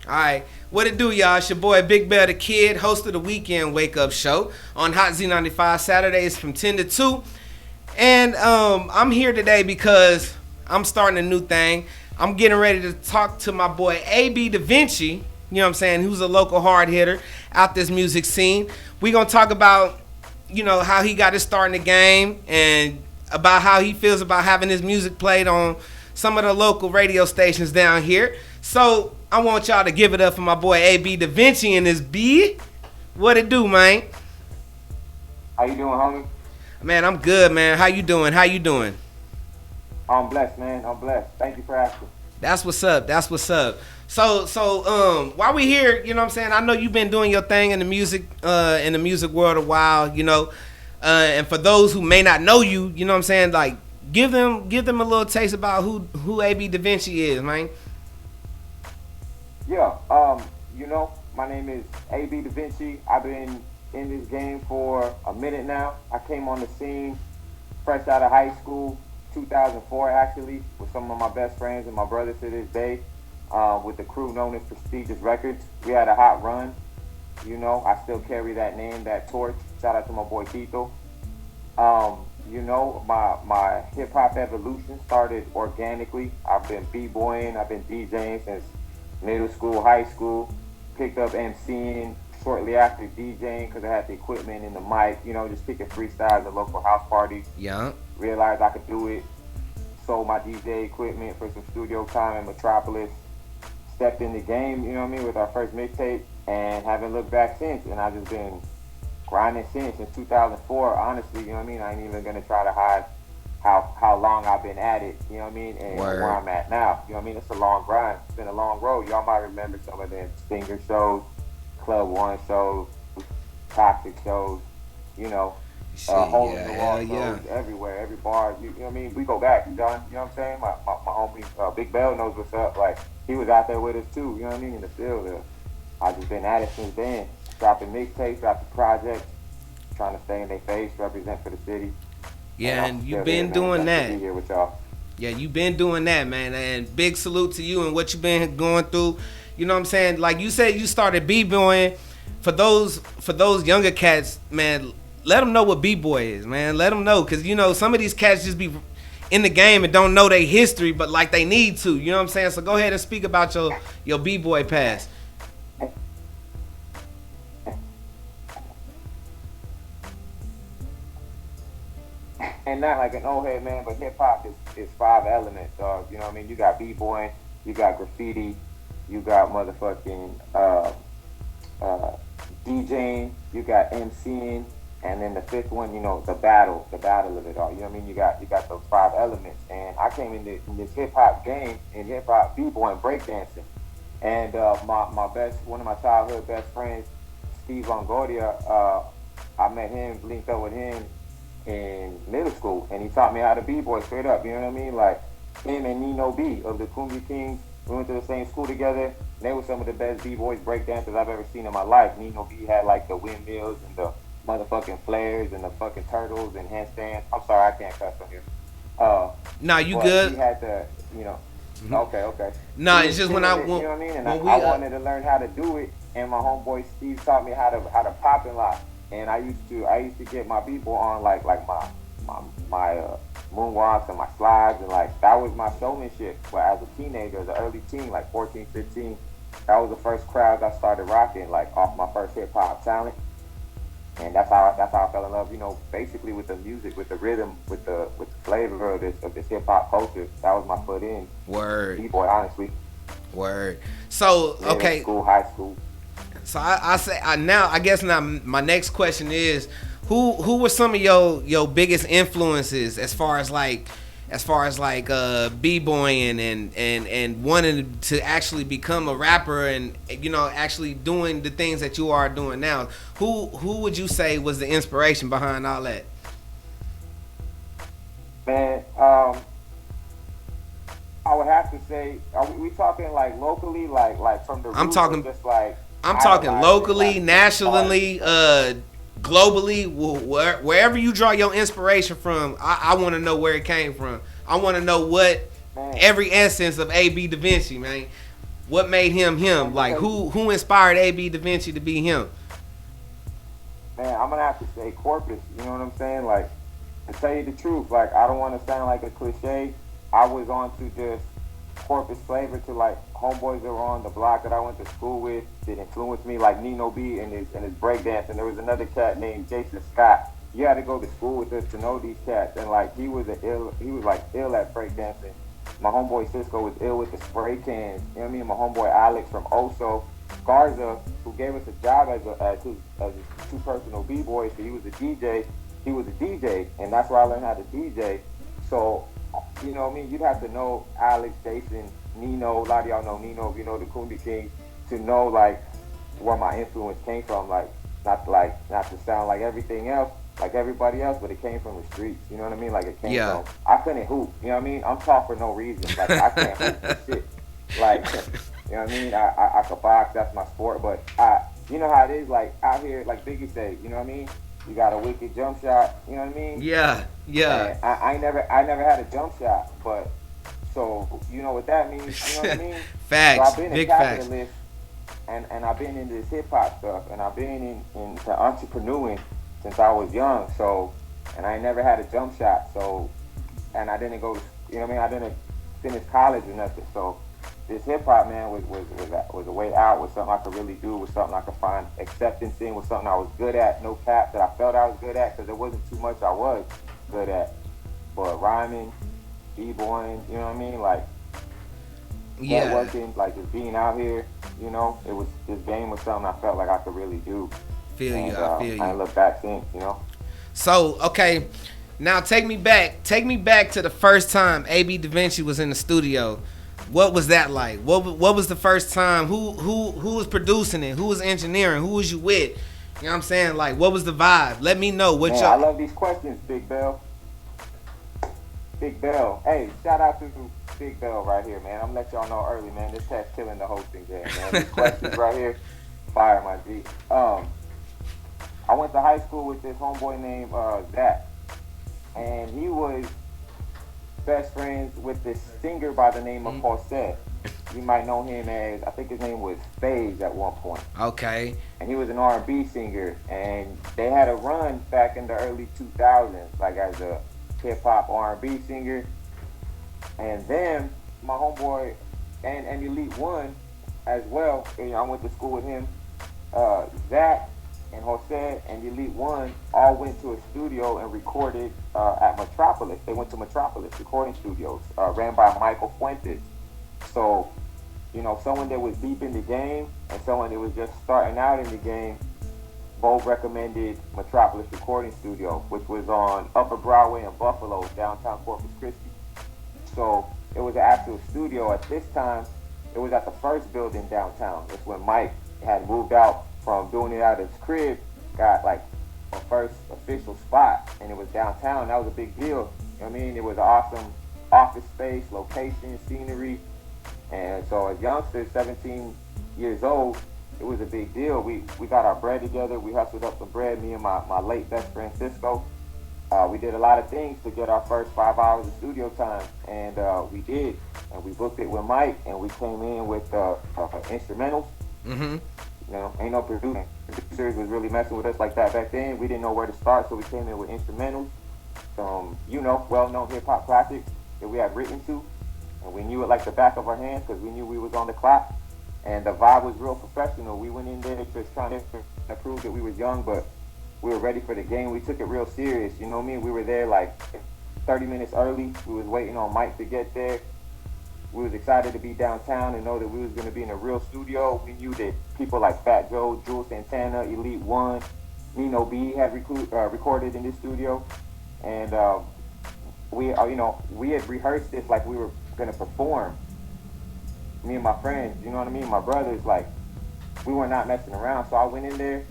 All right, what it do, y'all? It's your boy Big Bell the Kid, host of the Weekend Wake Up Show on Hot Z95 Saturdays from 10 to 2. And I'm here today because I'm starting a new thing. I'm getting ready to talk to my boy AB Da Vinci, you know what I'm saying, who's a local hard hitter out this music scene. We going to talk about, how he got his start in the game and about how he feels about having his music played on some of the local radio stations down here. So I want y'all to give it up for my boy AB Da Vinci and his B. What it do, man? How you doing, homie? Man, I'm good, man. How you doing? How you doing? I'm blessed, man. I'm blessed. Thank you for asking. That's what's up. That's what's up. So while we here, you know what I'm saying, I know you've been doing your thing in the music world a while, and for those who may not know you, you know what I'm saying, like give them a little taste about who AB Da Vinci is, man. Yeah, my name is AB Da Vinci. I've been in this game for a minute now. I came on the scene fresh out of high school, 2004 actually, with some of my best friends and my brothers to this day, with the crew known as Prestigious Records. We had a hot run. I still carry that name, that torch. Shout out to my boy Tito. My hip hop evolution started organically. I've been b-boying, I've been DJing since middle school, high school. Picked up MCing shortly after DJing because I had the equipment and the mic. Just kicking freestyles at local house parties. Yeah. Realized I could do it. Sold my DJ equipment for some studio time in Metropolis. Stepped in the game, with our first mixtape, and haven't looked back since. And I've just been grinding since 2004. Honestly, I ain't even gonna try to hide how long I've been at it, and where I'm at now. It's a long grind. It's been a long road. Y'all might remember some of the Stinger shows, Club One shows, Toxic shows, hole in the wall shows everywhere, every bar. We go back, John. You know what I'm saying? My homie Big Bell knows what's up. Like, he was out there with us too. In the field. I've just been at it since then. Dropping mixtapes, dropping projects, trying to stay in their face, represent for the city. Yeah, and you've been doing that. Be here with y'all. Yeah, you've been doing that, man. And big salute to you and what you've been going through. You know what I'm saying? Like you said, you started b-boying. For those younger cats, man, let them know what b-boy is, man. Let them know, because some of these cats just be in the game and don't know their history, but like they need to. You know what I'm saying? So go ahead and speak about your b-boy past. And not like an old head, man, but hip hop is five elements, dog. You got b-boying, you got graffiti, you got motherfucking DJing, you got MCing, and then the fifth one, the battle of it all. You got those five elements. And I came in this hip hop game, in hip hop b-boying, breakdancing, and one of my childhood best friends, Steve Longoria, I met him, linked up with him in middle school, and he taught me how to b-boy straight up. You know what I mean? Like, him and Nino B of the Kumbia Kings, we went to the same school together. They were some of the best b-boys, breakdancers I've ever seen in my life. Nino B had like the windmills and the motherfucking flares and the fucking turtles and handstands. I'm sorry, I can't cuss on here. Nah, you good? He had the, Okay. Nah, it's just when I you know what I mean? And I wanted to learn how to do it, and my homeboy Steve taught me how to pop and lock. And I used to get my b-boy on like my moonwalks and my slides, and like that was my showmanship. But as a teenager, as an early teen, like 14, 15, that was the first crowds I started rocking, like off my first hip hop talent. And that's how I fell in love, basically with the music, with the rhythm, with the flavor of this hip hop culture. That was my foot in. Word. B-boy, honestly. Word. So okay. School, high school. So I guess my next question is, who were some of your biggest influences as far as like b-boying and wanting to actually become a rapper and actually doing the things that you are doing now? Who would you say was the inspiration behind all that? Man, I would have to say, are we talking like locally, like from the roots, I'm talking just like I'm talking locally, nationally, globally, wherever you draw your inspiration from. I want to know where it came from. I want to know what every essence of AB Da Vinci, man. What made him him? Like who inspired AB Da Vinci to be him? Man, I'm gonna have to say Corpus. You know what I'm saying? Like, to tell you the truth, like I don't want to sound like a cliche. I was on to just Corpus flavor to like homeboys that were on the block that I went to school with that influenced me, like Nino B and his breakdance. And there was another cat named Jason Scott. You had to go to school with us to know these cats, and like he was like ill at breakdancing. My homeboy Cisco was ill with the spray cans. You know what I mean? My homeboy Alex from Oso Garza, who gave us a job as his two personal b-boys, so he was a DJ. He was a DJ, and that's where I learned how to DJ. So, you know what I mean? You'd have to know Alex, Jason, Nino. A lot of y'all know Nino, if you know the Kundi King, to know like where my influence came from. Like not to sound like everything else, like everybody else, but it came from the streets. You know what I mean? Like it came from. I couldn't hoop. You know what I mean? I'm tall for no reason. Like I can't hoop for shit. Like you know what I mean? I could box. That's my sport. But you know how it is. Like out here, like Biggie said. You know what I mean? You got a wicked jump shot. You know what I mean? Yeah. And I never had a jump shot, but so you know what that means. You know what I mean? Facts. So I've been Big a capitalist, and I've been into this hip hop stuff, and I've been into entrepreneuring since I was young. So, and I never had a jump shot. So, and I didn't go. You know what I mean? I didn't finish college or nothing. So, this hip hop, man, was a way out. Was something I could really do. Was something I could find acceptance in. Was something I was good at. No cap, that I felt I was good at, because there wasn't too much I was good at. But rhyming, b-boying, you know what I mean? Like networking, like just being out here. You know, this game was something I felt like I could really do. I feel you. I ain't look back since. You know. So okay, now take me back to the first time AB Da Vinci was in the studio. What was that like? What was the first time? Who was producing it? Who was engineering? Who was you with? You know what I'm saying? Like, what was the vibe? Let me know. I love these questions, Big Bell. Big Bell. Hey, shout out to Big Bell right here, man. I'm gonna let y'all know early, man. This cat's killing the hosting game, man. These questions right here, fire, my G. I went to high school with this homeboy named Zach, and he was best friends with this singer by the name of Jose. You might know him as, I think his name was Phase at one point. Okay. And he was an R&B singer, and they had a run back in the early 2000s, like as a hip-hop R&B singer. And then my homeboy and Elite One as well, I went to school with him, Zach and Jose and Elite One all went to a studio and recorded at Metropolis. They went to Metropolis Recording Studios, ran by Michael Fuentes. So, you know, someone that was deep in the game and someone that was just starting out in the game both recommended Metropolis Recording Studio, which was on Upper Broadway in Buffalo, downtown Corpus Christi. So it was an actual studio. At this time, it was at the first building downtown. It's when Mike had moved out from doing it out of his crib, got like a first official spot, and it was downtown. That was a big deal. You know what I mean? It was an awesome office space, location, scenery. And so as youngsters, 17 years old, it was a big deal. We got our bread together. We hustled up some bread, me and my late best friend Cisco. We did a lot of things to get our first 5 hours of studio time, and we did. And we booked it with Mike, and we came in with instrumentals. Mm-hmm. You know, ain't no producers was really messing with us like that back then. We didn't know where to start, so we came in with instrumentals. You know, well-known hip-hop classics that we had written to, and we knew it like the back of our hands because we knew we was on the clock. And the vibe was real professional. We went in there just trying to prove that we was young, but we were ready for the game. We took it real serious. You know what I mean? We were there like 30 minutes early. We was waiting on Mike to get there. We was excited to be downtown and know that we was going to be in a real studio. We knew that people like Fat Joe, Jules Santana, Elite One, Nino B had recorded in this studio. And we had rehearsed this like we were going to perform. Me and my friends, you know what I mean? My brothers, like, we were not messing around. So I went in there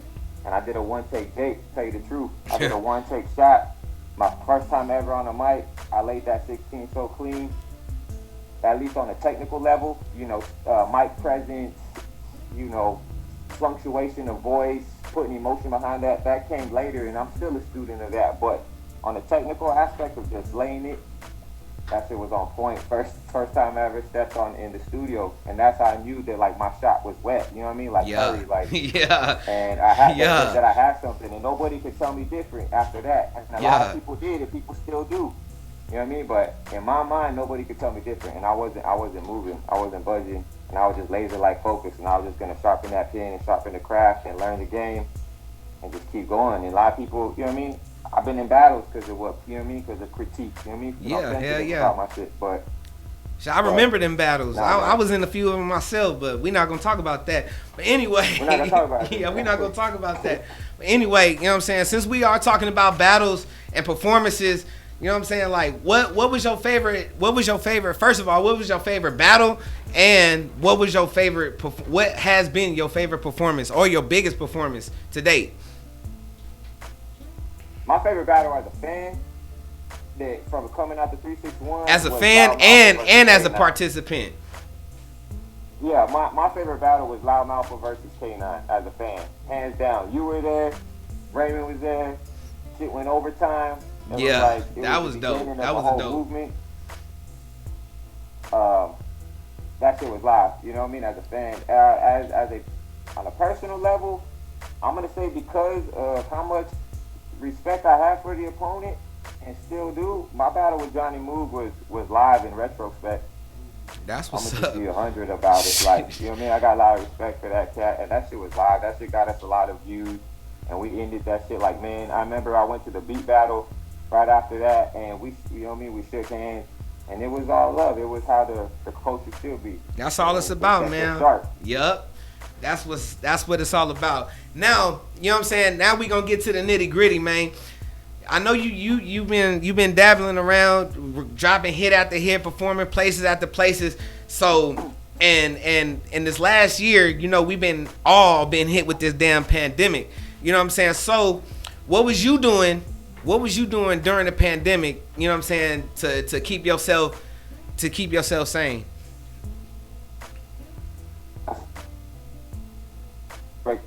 and I did a one-take take, to tell you the truth. I did a one-take shot. My first time ever on a mic. I laid that 16 so clean. At least on a technical level, you know, mic presence, you know, fluctuation of voice, putting emotion behind that came later, and I'm still a student of that. But on the technical aspect of just laying it, that shit was on point. First time I ever stepped on in the studio, and that's how I knew that like my shot was wet. You know what I mean? Like Yeah. Curry, like. Yeah. And I had Yeah. that I had something, and nobody could tell me different after that. And a lot of Yeah. people did, and people still do. You know what I mean? But in my mind, nobody could tell me different, and I wasn't moving, I wasn't budging, and I was just laser like focused, and I was just gonna sharpen that pen and sharpen the craft and learn the game, and just keep going. And a lot of people, you know what I mean? I've been in battles because of what, you know what I mean? Because of critique, you know what I mean? 'Cause I'm Yeah, hell sensitive yeah. about my shit, but I remember them battles. Nah, I was in a few of them myself, but we're not gonna talk about that. But anyway, we're not gonna talk about it. yeah, we're not gonna talk about that. But anyway, you know what I'm saying? Since we are talking about battles and performances, you know what I'm saying? Like, what was your favorite? What was your favorite? First of all, what was your favorite battle? And what was your favorite? What has been your favorite performance or your biggest performance to date? My favorite battle as a fan, that from coming out the 361. As a was fan Loudmouth and versus as a K9. participant. Yeah, my favorite battle was Loudmouth versus K9 as a fan. Hands down. You were there. Raymond was there. Shit went overtime. It Yeah, was like, that was the dope. beginning That of was the a whole dope. movement. That shit was live. You know what I mean? As a fan, on a personal level, I'm gonna say because of how much respect I have for the opponent and still do, my battle with Johnny Moog was live in retrospect. That's I'm what's gonna up. just be 100 about it. Like, you know what I mean? I got a lot of respect for that cat, and that shit was live. That shit got us a lot of views, and we ended that shit like, man. I remember I went to the beat battle right after that, and we, you know what I mean? We shook hands, and it was all love. It was how the culture should be. That's all it's So, about, that's man. sharp. Yup. That's what it's all about. Now, you know what I'm saying? Now we gonna get to the nitty gritty, man. I know you've been dabbling around, dropping hit after hit, performing places after places. So and in this last year, you know, we've been hit with this damn pandemic. You know what I'm saying? So what was you doing? What was you doing during the pandemic? You know what I'm saying, to keep yourself sane? Like,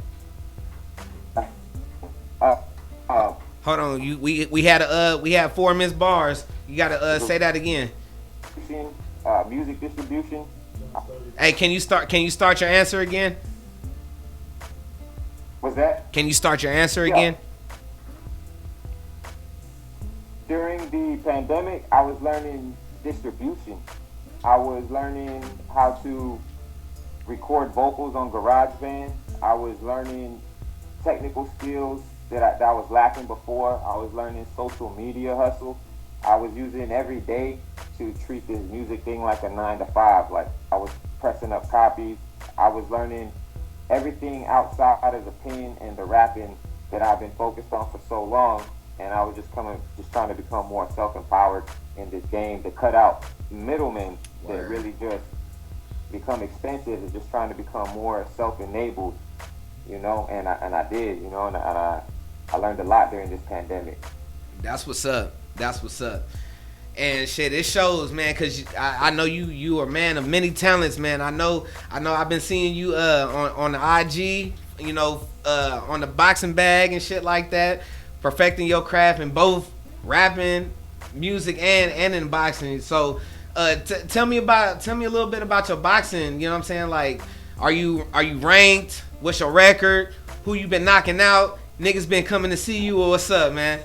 Hold on, we had 4 missed bars. You gotta say that again. music distribution. Hey, can you start your answer again? Was that Can you start your answer Yeah. again? during the pandemic? I was learning distribution. I was learning how to record vocals on GarageBand. I was learning technical skills that I was lacking before. I was learning social media hustle. I was using every day to treat this music thing like a 9 to 5. Like, I was pressing up copies. I was learning everything outside of the pen and the rapping that I've been focused on for so long. And I was just trying to become more self-empowered in this game, to cut out middlemen that Word. really just become expensive, and just trying to become more self-enabled, you know. And I did, you know, and I learned a lot during this pandemic. That's what's up. That's what's up. And shit, it shows, man, because I know you are a man of many talents, man. I know I've been seeing you on the IG, you know, on the boxing bag and shit like that, perfecting your craft in both rapping, music, and in boxing. So tell me a little bit about your boxing. You know what I'm saying? Like, are you ranked? What's your record? Who you been knocking out? Niggas been coming to see you, or what's up, man?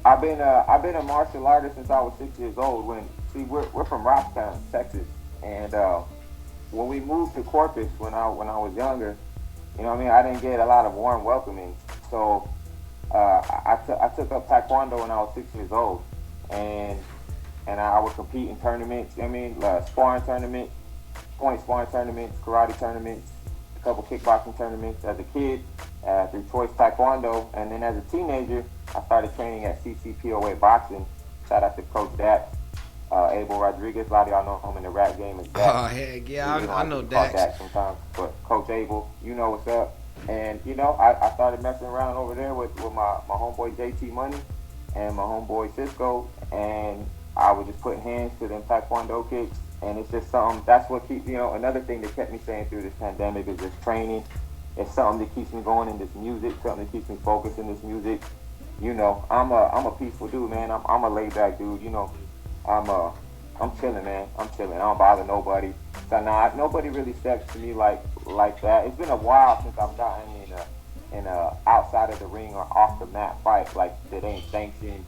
I've been a martial artist since I was 6 years old. We're from Robstown, Texas, and when we moved to Corpus when I was younger, you know what I mean, I didn't get a lot of warm welcoming. So I took up Taekwondo when I was 6 years old, and I would compete in tournaments. I mean, sparring tournaments, point sparring tournaments, karate tournaments, a couple kickboxing tournaments as a kid through Choice Taekwondo, and then as a teenager, I started training at CCPOA Boxing. Shout out to Coach Dax, Abel Rodriguez. A lot of y'all know him in the rap game as Dax. Oh, heck yeah, I know Dax Dax. sometimes, but Coach Abel, you know what's up. And you know, I started messing around over there with my homeboy JT Money and my homeboy Cisco, and I was just putting hands to them Taekwondo kicks. And it's just something, that's what keeps, you know, another thing that kept me staying through this pandemic is just training. It's something that keeps me going in this music, something that keeps me focused in this music. You know, I'm a peaceful dude, man. I'm a laid back dude. You know, I'm I'm chilling, man. I'm chilling. I don't bother nobody. So nah, nobody really steps to me like that. It's been a while since I've gotten in a outside of the ring or off the mat fight like that ain't sanctioned.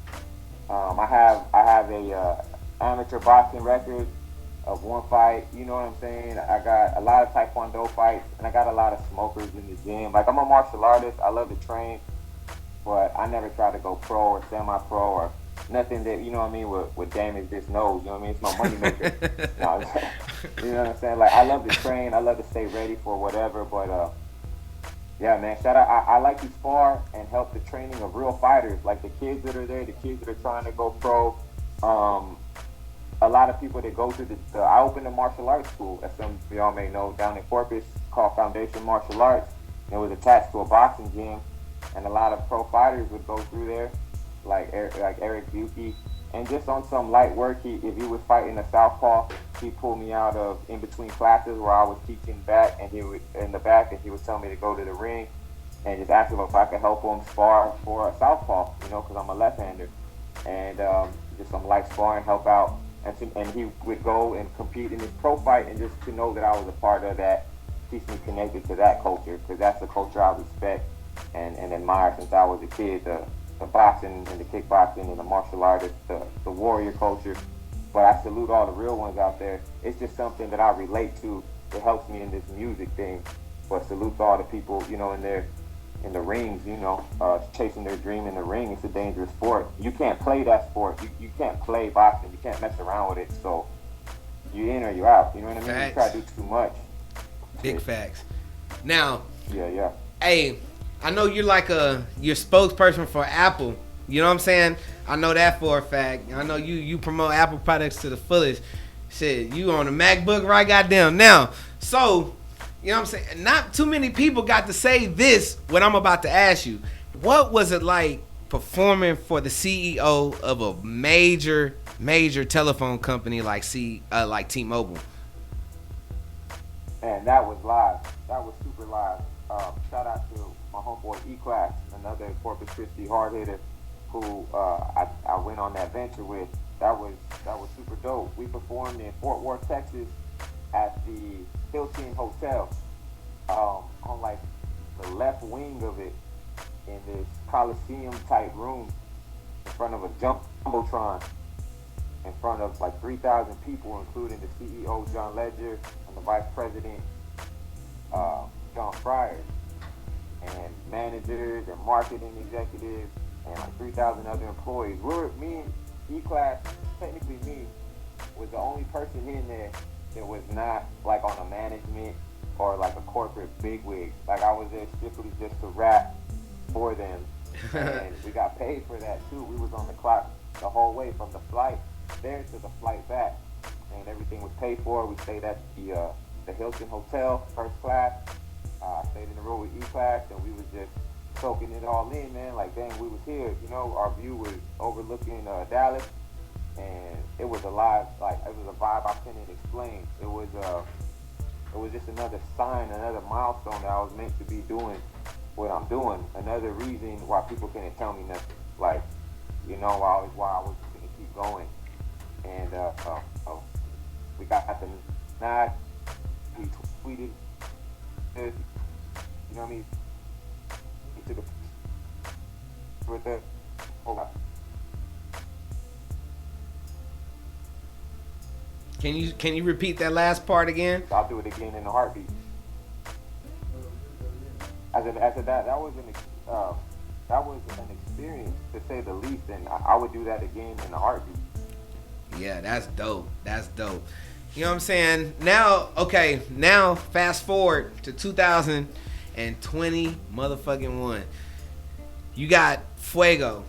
I have a amateur boxing record of one fight. You know what I'm saying? I got a lot of taekwondo fights, and I got a lot of smokers in the gym. Like I'm a martial artist. I love to train, but I never try to go pro or semi-pro or nothing that you know what I mean would damage this nose. You know what I mean? It's my money maker. No, you know what I'm saying? Like I love to train. I love to stay ready for whatever. But yeah, man. Shout out. I like to spar and help the training of real fighters, like the kids that are there, the kids that are trying to go pro. A lot of people that go to I opened a martial arts school, as some of y'all may know, down in Corpus, called Foundation Martial Arts. It was attached to a boxing gym, and a lot of pro fighters would go through there, like Eric Buki. And just on some light work, if he was fighting a southpaw, he pulled me out of in between classes where I was teaching back, and he would in the back, and he was telling me to go to the ring and just ask him if I could help him spar for a southpaw, you know, because I'm a left-hander, and just some light sparring, help out. And he would go and compete in his pro fight, and just to know that I was a part of that keeps me connected to that culture, because that's the culture I respect and admire since I was a kid. The boxing and the kickboxing and the martial artists, the warrior culture. But I salute all the real ones out there. It's just something that I relate to. It helps me in this music thing. But salute to all the people, you know, in the rings, you know, chasing their dream in the ring. It's a dangerous sport. You can't play that sport. You can't play boxing. You can't mess around with it. So you in or you out. You know what I mean? Facts. You try to do too much. Big facts. Now, Yeah. hey, I know you're you're spokesperson for Apple. You know what I'm saying? I know that for a fact. I know you promote Apple products to the fullest. Shit, you on a MacBook right goddamn now. So, you know what I'm saying? Not too many people got to say this, what I'm about to ask you. What was it like performing for the CEO of a major telephone company like T-Mobile? And that was live. That was super live. Shout out to my homeboy E-Class, another Corpus Christi hard hitter who I went on that venture with. That was super dope. We performed in Fort Worth, Texas at the Hilton Hotel, on like the left wing of it, in this Coliseum type room in front of a Jumbotron, in front of like 3,000 people, including the CEO John Ledger and the Vice President John Fryer, and managers and marketing executives and like 3,000 other employees. Me and E-Class, technically me, was the only person in there that was not like on a management or like a corporate bigwig. Like I was there strictly just to rap for them, and we got paid for that too. We was on the clock the whole way from the flight there to the flight back, and everything was paid for. We stayed at the Hilton Hotel, first class. Stayed in the room with E-Class, and we was just soaking it all in, man. Like, dang, we was here. You know, our view was overlooking Dallas, and it was a live, like, it was a vibe I couldn't explain. It was just another sign, another milestone that I was meant to be doing what I'm doing. Another reason why people couldn't tell me nothing. Like, you know, why I was going to keep going. And we got the nod. He tweeted, you know what I mean? He took a with that. Can you repeat that last part again? I'll do it again in a heartbeat. I said that was an experience, to say the least, and I would do that again in a heartbeat. Yeah, that's dope. That's dope. You know what I'm saying? Now fast forward to 2020 motherfucking one. You got Fuego,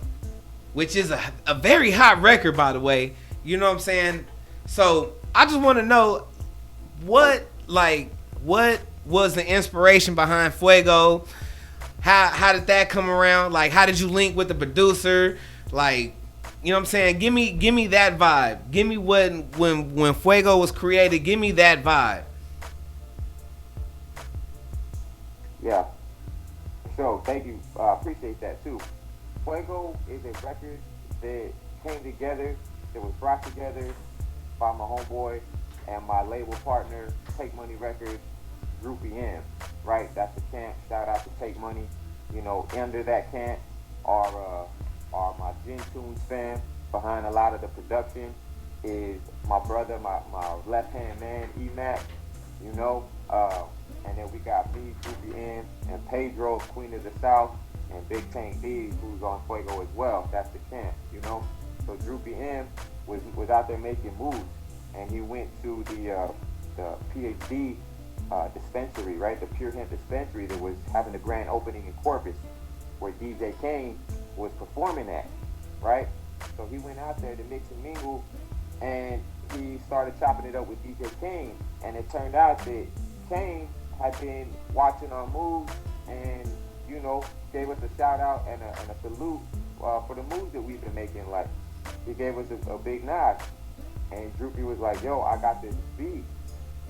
which is a very hot record, by the way. You know what I'm saying? So I just want to know what was the inspiration behind Fuego? How did that come around? Like, how did you link with the producer? Like, you know what I'm saying? Give me that vibe. Give me when Fuego was created. Give me that vibe. Yeah. So thank you. Appreciate that too. Fuego is a record that came together It was brought together by my homeboy and my label partner, Take Money Records, Droopy M, right? That's the camp. Shout out to Take Money. You know, under that camp are my Gen Tunes fam. Behind a lot of the production is my brother, my left-hand man, E-Mac, you know. And then we got me, Droopy M, and Pedro, Queen of the South, and Big Tank D, who's on Fuego as well. That's the camp, you know. So Droopy M was out there making moves, and he went to the PhD dispensary, right? The Pure Hemp dispensary that was having the grand opening in Corpus, where DJ Kane was performing at, right? So he went out there to mix and mingle, and he started chopping it up with DJ Kane, and it turned out that Kane had been watching our moves and, you know, gave us a shout out and a salute for the moves that we've been making. Like, he gave us a big nod, and Droopy was like, yo, I got this beat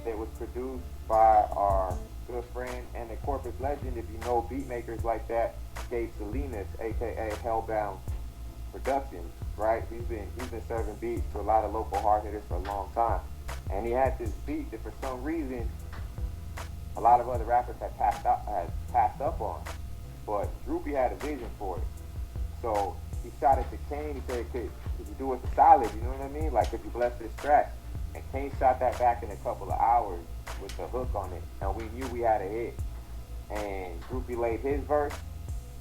that was produced by our good friend and the Corpus legend, if you know beat makers like that, Gabe Salinas, aka Hellbound Productions, right? He's been serving beats to a lot of local hard hitters for a long time, and he had this beat that for some reason a lot of other rappers had passed up on, but Droopy had a vision for it. So he shot it to Kane. He said, could you do us a solid? You know what I mean? Like, could you bless this track? And Kane shot that back in a couple of hours with the hook on it, and we knew we had a hit. And Droopy laid his verse.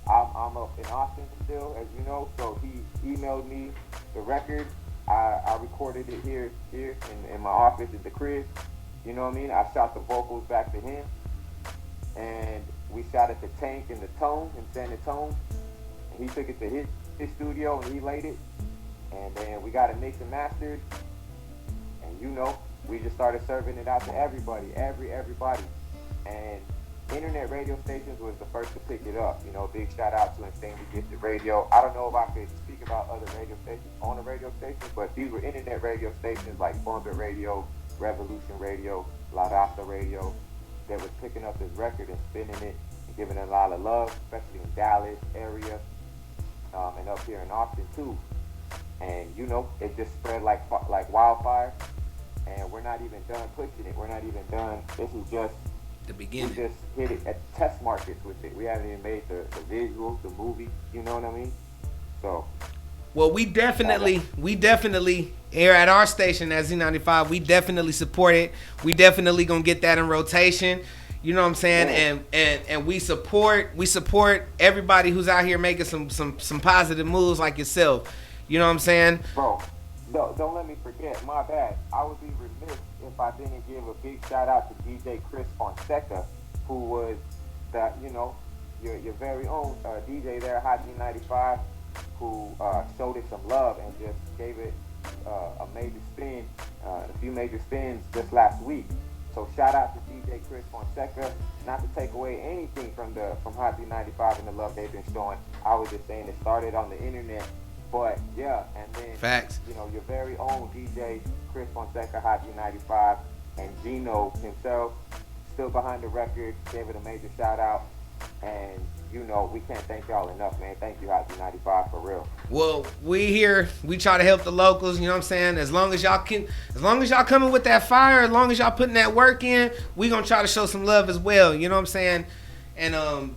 I'm up in Austin still, as you know, so he emailed me the record. I recorded it here in my office at the crib. You know what I mean? I shot the vocals back to him, and we shot it to Tank in the Tone, in San Antonio. And he took it to his studio and he laid it, and then we got it mixed and mastered. And you know, we just started serving it out to everybody, everybody. And internet radio stations was the first to pick it up. You know, big shout out to Insanely Gifted Radio. I don't know if I could speak about other radio stations on a radio station, but these were internet radio stations like Bumpin' Radio, Revolution Radio, La Raza Radio, that was picking up this record and spinning it and giving it a lot of love, especially in Dallas area, and up here in Austin too. And you know, it just spread like wildfire. And we're not even done pushing it. We're not even done. This is just the beginning. We just hit it at test markets with it. We haven't even made the visuals, the movie. You know what I mean? So. Well, we definitely here at our station at Z95, we definitely support it. We definitely gonna get that in rotation. You know what I'm saying? Yeah. And we support everybody who's out here making some positive moves like yourself. You know what I'm saying? Bro, don't let me forget. My bad. I would be remiss if I didn't give a big shout out to DJ Chris Fonseca, who was your very own DJ there at Hot G95. Who showed it some love and just gave it a major spin, a few major spins just last week. So shout out to DJ Chris Fonseca. Not to take away anything from Hot D95 and the love they've been showing. I was just saying it started on the internet, but yeah, and then facts. You know, your very own DJ Chris Fonseca, Hot D95, and Gino himself, still behind the record, gave it a major shout out. And you know, we can't thank y'all enough, man. Thank you, Hot D95, for real. Well, we try to help the locals, you know what I'm saying? As long as y'all coming with that fire, as long as y'all putting that work in, we gonna try to show some love as well, you know what I'm saying? And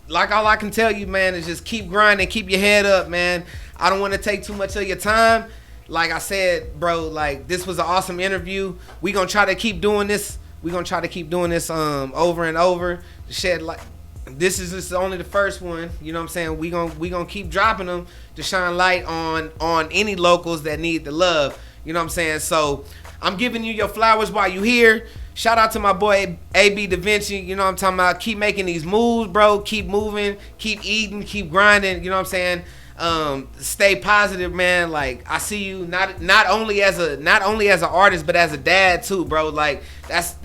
like all I can tell you, man, is just keep grinding, keep your head up, man. I don't want to take too much of your time. Like I said, bro, like this was an awesome interview. We gonna try to keep doing this. Over and over to shed light. This is only the first one, you know what I'm saying? We gonna keep dropping them to shine light on any locals that need the love, you know what I'm saying? So I'm giving you your flowers while you here. Shout out to my boy AB Da Vinci, you know what I'm talking about? Keep making these moves, bro. Keep moving, keep eating, keep grinding, you know what I'm saying? Stay positive, man. Like I see you not only as an artist, but as a dad too, bro. Like that's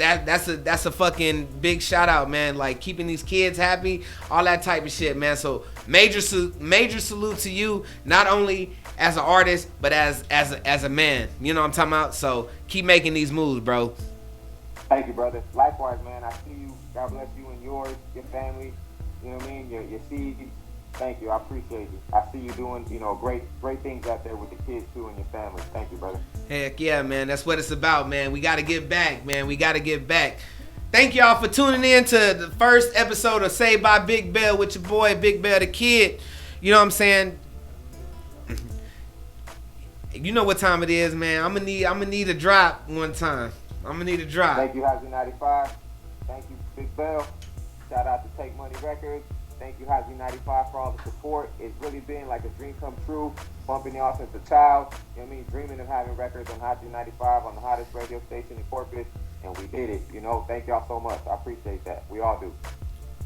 a fucking big shout out, man. Like keeping these kids happy, all that type of shit, man. So major salute to you, not only as an artist, but as a man. You know what I'm talking about? So keep making these moves, bro. Thank you, brother. Likewise, man. I see you. God bless you and yours, your family. You know what I mean? Your seed. Thank you. I appreciate you. I see you doing, great things out there with the kids too and your family. Thank you, brother. Heck yeah, man. That's what it's about, man. We got to give back, man. We got to give back. Thank y'all for tuning in to the first episode of Saved by Big Bell with your boy, Big Bell the Kid. You know what I'm saying? You know what time it is, man. I'm gonna need a drop one time. I'm gonna need a drop. Thank you, Hazy 95. Thank you, Big Bell. Shout out to Take Money Records. Thank you, Hazy 95, for all the support. It's really been like a dream come true, bumping y'all since a child. You know what I mean? Dreaming of having records on Hazy 95 on the hottest radio station in Corpus, and we did it. Thank y'all so much. I appreciate that. We all do.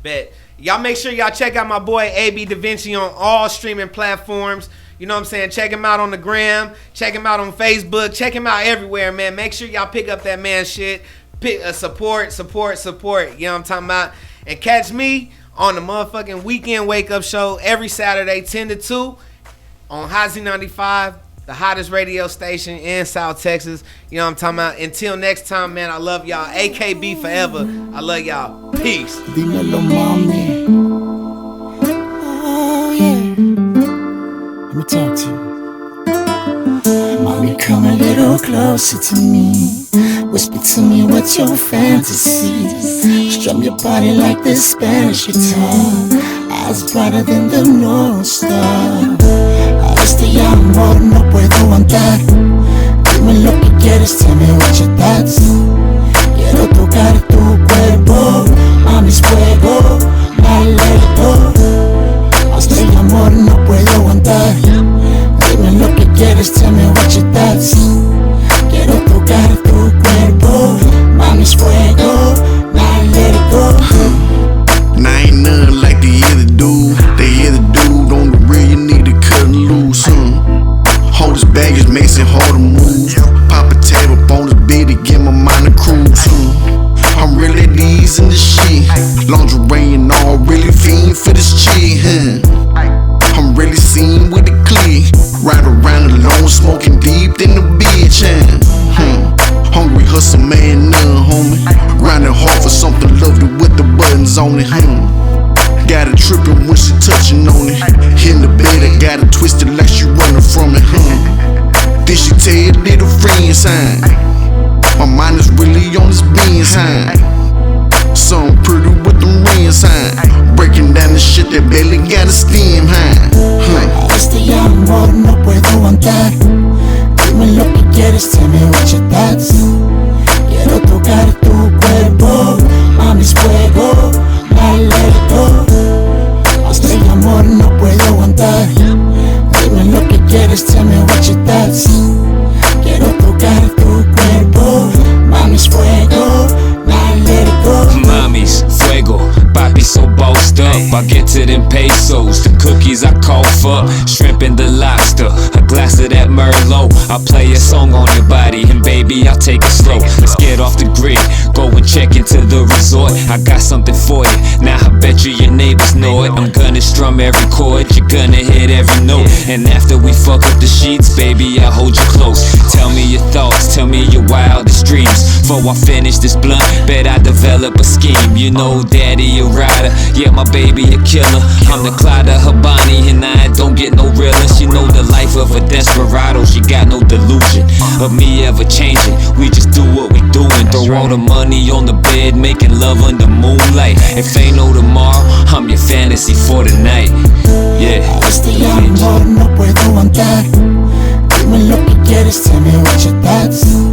Bet. Y'all make sure y'all check out my boy AB Da Vinci on all streaming platforms. You know what I'm saying? Check him out on the gram. Check him out on Facebook. Check him out everywhere, man. Make sure y'all pick up that man shit. Support. You know what I'm talking about? And catch me on the motherfucking Weekend Wake Up Show every Saturday, 10 to 2 on Hazy 95, the hottest radio station in South Texas. You know what I'm talking about? Until next time, man, I love y'all. AKB forever. I love y'all. Peace. Dímelo, mami. Oh, yeah. Let me talk to you. Mommy, come a little closer to me. Whisper to me what's your fantasy. Strum your body like the Spanish guitar. Eyes brighter than the North Star. A este amor no puedo aguantar. Dime lo que quieres, tell me what your thoughts. Quiero tocar tu cuerpo. Mami's fuego, now let it go. A este amor no puedo aguantar. Dime lo que quieres, tell me what your thoughts. Quiero tocar tu cuerpo. Mami's fuego, now let it go. Now ain't nothing like the other dude. The other dude on the real, you need to cut him loose, Hold his baggage, makes it hard to move. Pop a tab up on his bed to get my mind to cruise, I'm really these in the shit. Lingerie and all, really fiend for this chick, I'm really seen with the clique. Ride around alone, smoking deep in the bitch, Hungry hustle man, none, homie. Grinding hard for something lovely with the buttons on it, Got it trippin' when she touchin' on it. In the bed, I got it twisted like she running from it, Then she tell you little friend sign. My mind is really on this being sign. Something pretty with them ring sign. Breaking down the shit that barely got a steam high. Este amor no puedo aguantar. Dime lo que quieres, tell me what your thoughts. Quiero tocar tu cuerpo. Mami's fuego, now let it go. Este amor no puedo aguantar. Dime lo que quieres, tell me what your thoughts. Quiero tocar tu cuerpo. Mami's fuego, now let it go. Mami's fuego, papi so bossed up. I get to them pesos, the cookies I cough up, shrimp and the lobster, a glass of that Merlot. I play a song on your body and baby I'll take it slow. Let's get off the grid, go and check into the resort. I got something for you, now I bet you your neighbors know it. I'm gonna strum every chord, you're gonna hit every note. And after we fuck up the sheets, baby I'll hold you close. Tell me your thoughts, tell me your wildest dreams. Before I finish this blunt, bet I develop a scheme. You know daddy a rider, yeah my baby a killer. I'm the Clyde of Habani and I don't get no realer. She know the life of a desperado, she got no delusion of me ever changing. We just do what we doing, throw all the money on the bed, making love under moonlight. If ain't no tomorrow, I'm your fantasy for the night. Yeah. Este amor no puedo aguantar. Dime lo que quieres, tell me what your thoughts.